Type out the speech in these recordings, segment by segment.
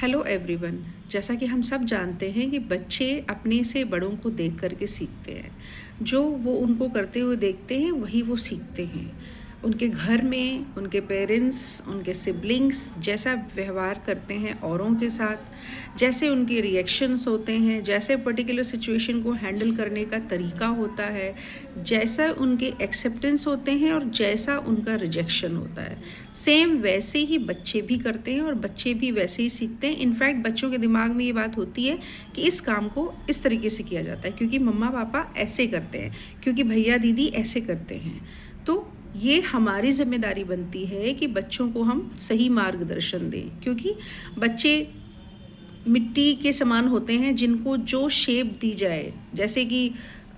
Hello everyone. जैसा कि हम सब जानते हैं कि बच्चे अपने से बड़ों को देख कर के सीखते हैं। जो वो उनको करते हुए देखते हैं वही वो सीखते हैं। उनके घर में उनके पेरेंट्स, उनके सिबलिंग्स जैसा व्यवहार करते हैं औरों के साथ, जैसे उनके रिएक्शंस होते हैं, जैसे पर्टिकुलर सिचुएशन को हैंडल करने का तरीका होता है, जैसा उनके एक्सेप्टेंस होते हैं और जैसा उनका रिजेक्शन होता है, सेम वैसे ही बच्चे भी करते हैं और बच्चे भी वैसे ही सीखते हैं। इनफैक्ट बच्चों के दिमाग में ये बात होती है कि इस काम को इस तरीके से किया जाता है क्योंकि मम्मा पापा ऐसे करते हैं, क्योंकि भैया दीदी ऐसे करते हैं। तो ये हमारी ज़िम्मेदारी बनती है कि बच्चों को हम सही मार्गदर्शन दें, क्योंकि बच्चे मिट्टी के समान होते हैं जिनको जो शेप दी जाए, जैसे कि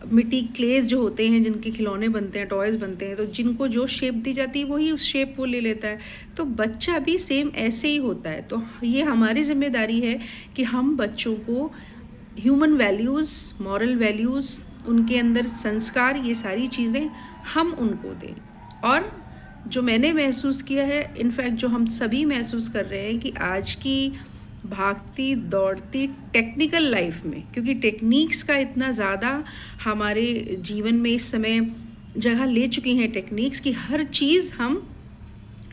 मिट्टी क्लेज जो होते हैं जिनके खिलौने बनते हैं, टॉयज़ बनते हैं, तो जिनको जो शेप दी जाती है वही उस शेप को ले लेता है। तो बच्चा भी सेम ऐसे ही होता है। तो ये हमारी ज़िम्मेदारी है कि हम बच्चों को ह्यूमन वैल्यूज़, मॉरल वैल्यूज़, उनके अंदर संस्कार, ये सारी चीज़ें हम उनको दें। और जो मैंने महसूस किया है, इनफैक्ट जो हम सभी महसूस कर रहे हैं, कि आज की भागती दौड़ती टेक्निकल लाइफ में, क्योंकि टेक्निक्स का इतना ज़्यादा हमारे जीवन में इस समय जगह ले चुकी हैं टेक्निक्स, कि हर चीज़ हम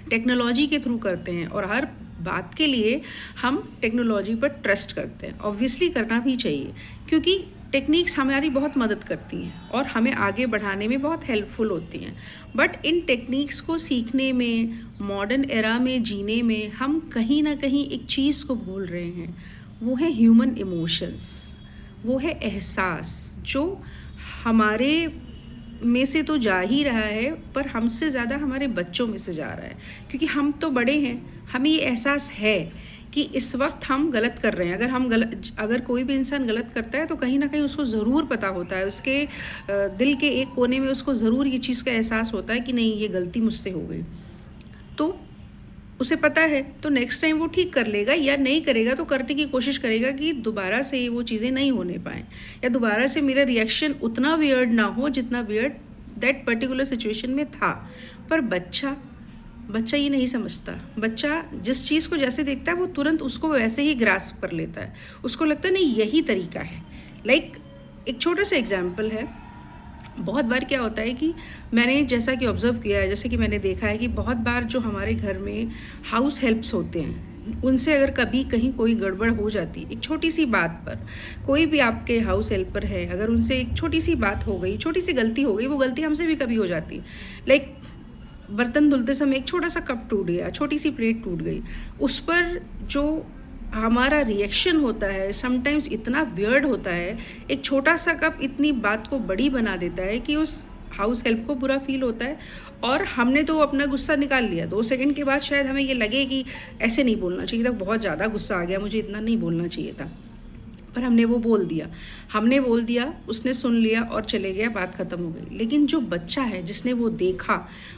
टेक्नोलॉजी के थ्रू करते हैं और हर बात के लिए हम टेक्नोलॉजी पर ट्रस्ट करते हैं। ऑब्वियसली करना भी चाहिए, क्योंकि टेक्निक्स हमारी बहुत मदद करती हैं और हमें आगे बढ़ाने में बहुत हेल्पफुल होती हैं। बट इन टेक्निक्स को सीखने में, मॉडर्न एरा में जीने में, हम कहीं ना कहीं एक चीज़ को भूल रहे हैं। वो है ह्यूमन इमोशंस, वो है एहसास, जो हमारे में से तो जा ही रहा है, पर हमसे ज़्यादा हमारे बच्चों में से जा रहा है। क्योंकि हम तो बड़े हैं, हमें ये एहसास है कि इस वक्त हम गलत कर रहे हैं। अगर कोई भी इंसान गलत करता है तो कहीं ना कहीं उसको ज़रूर पता होता है, उसके दिल के एक कोने में उसको ज़रूर ये चीज़ का एहसास होता है कि नहीं, ये गलती मुझसे हो गई। तो उसे पता है, तो नेक्स्ट टाइम वो ठीक कर लेगा, या नहीं करेगा तो करने की कोशिश करेगा कि दोबारा से वो चीज़ें नहीं होने पाएँ, या दोबारा से मेरा रिएक्शन उतना वियर्ड ना हो जितना वियर्ड दैट पर्टिकुलर सिचुएशन में था। पर बच्चा ये नहीं समझता। बच्चा जिस चीज़ को जैसे देखता है वो तुरंत उसको वैसे ही ग्रास्प कर लेता है। उसको लगता है नहीं, यही तरीका है। एक छोटा सा एग्जाम्पल है। बहुत बार क्या होता है कि मैंने जैसा कि ऑब्ज़र्व किया है, जैसे कि मैंने देखा है कि बहुत बार जो हमारे घर में हाउस हेल्प्स होते हैं, उनसे अगर कभी कहीं कोई गड़बड़ हो जाती, एक छोटी सी बात पर, कोई भी आपके हाउस हेल्पर है, अगर उनसे एक छोटी सी बात हो गई, छोटी सी गलती हो गई, वो गलती हमसे भी कभी हो जाती, लाइक बर्तन धुलते समय एक छोटा सा कप टूट गया, छोटी सी प्लेट टूट गई, उस पर जो हमारा रिएक्शन होता है समटाइम्स इतना वियर्ड होता है। एक छोटा सा कप इतनी बात को बड़ी बना देता है कि उस हाउस हेल्प को बुरा फील होता है, और हमने तो अपना गुस्सा निकाल लिया। 2 सेकंड के बाद शायद हमें ये लगे कि ऐसे नहीं बोलना चाहिए था, बहुत ज़्यादा गुस्सा आ गया, मुझे इतना नहीं बोलना चाहिए था, पर हमने वो बोल दिया, उसने सुन लिया और चले गया, बात ख़त्म हो गई। लेकिन जो बच्चा है जिसने वो देखा,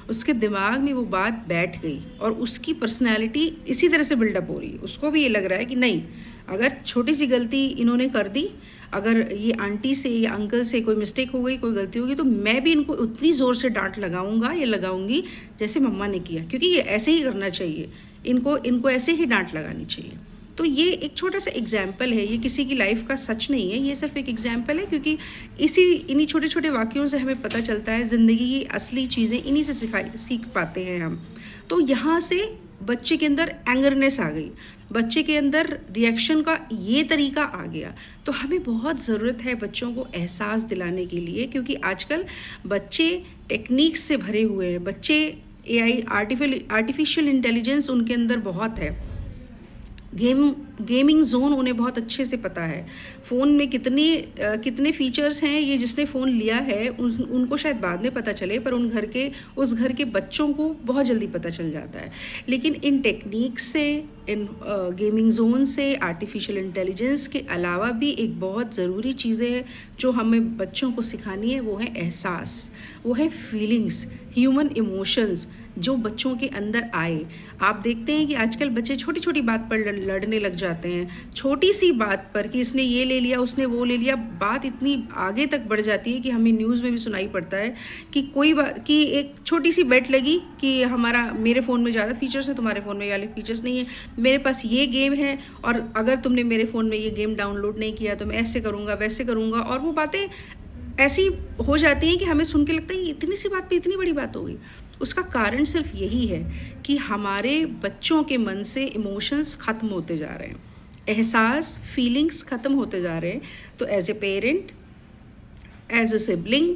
उसके दिमाग में वो बात बैठ गई और उसकी पर्सनैलिटी इसी तरह से बिल्डअप हो रही है। उसको भी ये लग रहा है कि नहीं, अगर छोटी सी गलती इन्होंने कर दी, अगर ये आंटी से या अंकल से कोई मिस्टेक हो गई, कोई गलती होगी, तो मैं भी इनको उतनी ज़ोर से डांट लगाऊंगा या लगाऊंगी जैसे मम्मा ने किया, क्योंकि ये ऐसे ही करना चाहिए, इनको ऐसे ही डांट लगानी चाहिए। तो ये एक छोटा सा एग्जाम्पल है, ये किसी की लाइफ का सच नहीं है, ये सिर्फ एक एग्जाम्पल है, क्योंकि इन्हीं छोटे छोटे वाक्यों से हमें पता चलता है ज़िंदगी की असली चीज़ें इन्हीं से सीख पाते हैं हम। तो यहाँ से बच्चे के अंदर एंगरनेस आ गई, बच्चे के अंदर रिएक्शन का ये तरीका आ गया। तो हमें बहुत ज़रूरत है बच्चों को एहसास दिलाने के लिए, क्योंकि आजकल बच्चे टेक्निक्स से भरे हुए हैं। बच्चे AI, आर्टिफिशियल इंटेलिजेंस उनके अंदर बहुत है। गेमिंग जोन उन्हें बहुत अच्छे से पता है। फ़ोन में कितने फ़ीचर्स हैं, ये जिसने फ़ोन लिया है उनको शायद बाद में पता चले, पर उस घर के बच्चों को बहुत जल्दी पता चल जाता है। लेकिन इन टेक्निक्स से, इन गेमिंग जोन से, आर्टिफिशियल इंटेलिजेंस के अलावा भी एक बहुत ज़रूरी चीज़ें हैं जो हमें बच्चों को सिखानी है। वो है एहसास, वो है फीलिंग्स, ह्यूमन इमोशंस जो बच्चों के अंदर आए। आप देखते हैं कि आजकल बच्चे छोटी छोटी बात पर लड़ने लग जाते जाते हैं। छोटी-सी बात पर कि इसने ये ले लिया, उसने वो ले लिया, बात इतनी आगे तक बढ़ जाती है कि हमें न्यूज़ में भी सुनाई पड़ता है कि कोई बा कि एक छोटी-सी बेट लगी कि मेरे फ़ोन में ज़्यादा फ़ीचर्स हैं, तुम्हारे फ़ोन में ये वाले फ़ीचर्स नहीं हैं। मेरे पास ये गेम है और अगर तुमने मेरे फ़ोन में ये गेम डाउनलोड नहीं किया तो मैं ऐसे करूँगा, वैसे करूँगा, और वो बातें ऐसी हो जाती हैं कि हमें सुन के लगता है ये इतनी सी बात पे इतनी बड़ी बात हो गई। उसका कारण सिर्फ़ यही है कि हमारे बच्चों के मन से इमोशंस ख़त्म होते जा रहे हैं। एहसास, फीलिंग्स ख़त्म होते जा रहे हैं। तो as a parent, as a sibling,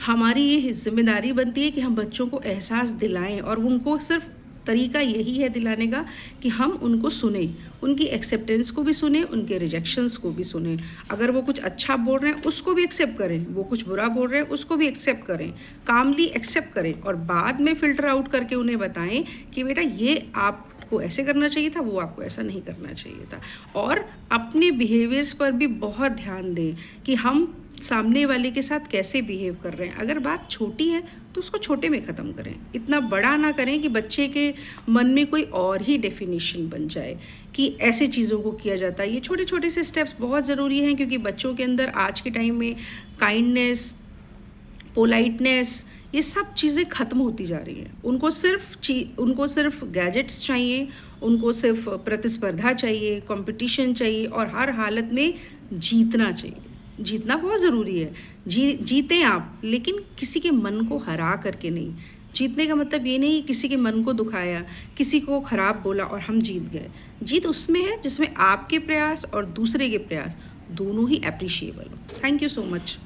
हमारी ये ज़िम्मेदारी बनती है कि हम बच्चों को एहसास दिलाएँ, और उनको सिर्फ़ तरीका यही है दिलाने का कि हम उनको सुनें, उनकी एक्सेप्टेंस को भी सुनें, उनके रिजेक्शंस को भी सुनें। अगर वो कुछ अच्छा बोल रहे हैं उसको भी एक्सेप्ट करें, वो कुछ बुरा बोल रहे हैं उसको भी एक्सेप्ट करें, कामली एक्सेप्ट करें, और बाद में फ़िल्टर आउट करके उन्हें बताएँ कि बेटा ये आपको ऐसे करना चाहिए था, वो आपको ऐसा नहीं करना चाहिए था। और अपने बिहेवियर्स पर भी बहुत ध्यान दें कि हम सामने वाले के साथ कैसे बिहेव कर रहे हैं। अगर बात छोटी है तो उसको छोटे में ख़त्म करें, इतना बड़ा ना करें कि बच्चे के मन में कोई और ही डेफिनेशन बन जाए कि ऐसे चीज़ों को किया जाता है। ये छोटे छोटे से स्टेप्स बहुत ज़रूरी हैं, क्योंकि बच्चों के अंदर आज के टाइम में काइंडनेस, पोलाइटनेस, ये सब चीज़ें ख़त्म होती जा रही हैं। उनको सिर्फ गैजेट्स चाहिए, उनको सिर्फ प्रतिस्पर्धा चाहिए, कंपटीशन चाहिए, और हर हालत में जीतना चाहिए। जीतना बहुत ज़रूरी है। जीतें आप, लेकिन किसी के मन को हरा करके नहीं। जीतने का मतलब ये नहीं किसी के मन को दुखाया, किसी को ख़राब बोला और हम जीत गए। जीत उसमें है जिसमें आपके प्रयास और दूसरे के प्रयास दोनों ही एप्रिशिएबल हो। Thank you so much.